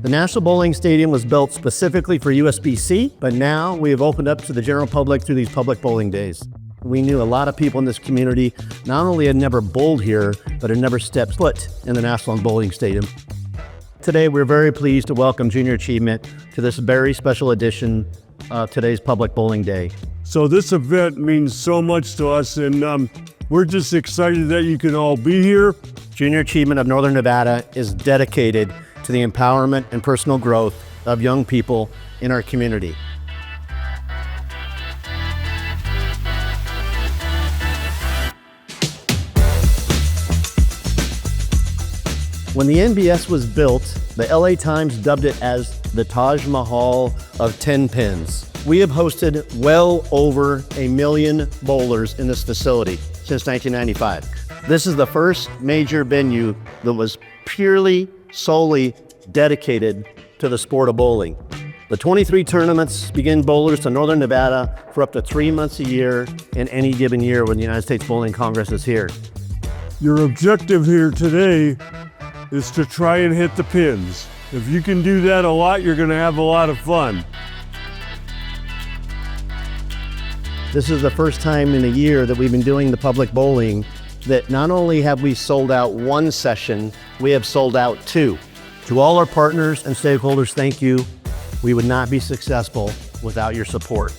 The National Bowling Stadium was built specifically for USBC, but now we have opened up to the general public through these public bowling days. We knew a lot of people in this community not only had never bowled here, but had never stepped foot in the National Bowling Stadium. Today, we're very pleased to welcome Junior Achievement to this very special edition of today's Public Bowling Day. So this event means so much to us, and we're just excited that you can all be here. Junior Achievement of Northern Nevada is dedicated to the empowerment and personal growth of young people in our community. When the NBS was built, the LA Times dubbed it as the Taj Mahal of 10 pins. We have hosted well over 1 million bowlers in this facility since 1995. This is the first major venue that was solely dedicated to the sport of bowling. The 23 tournaments begin bowlers to Northern Nevada for up to 3 months a year in any given year when the United States Bowling Congress is here. Your objective here today is to try and hit the pins. If you can do that a lot, you're going to have a lot of fun. This is the first time in a year that we've been doing the public bowling that not only have we sold out one session, we have sold out two. To all our partners and stakeholders, thank you. We would not be successful without your support.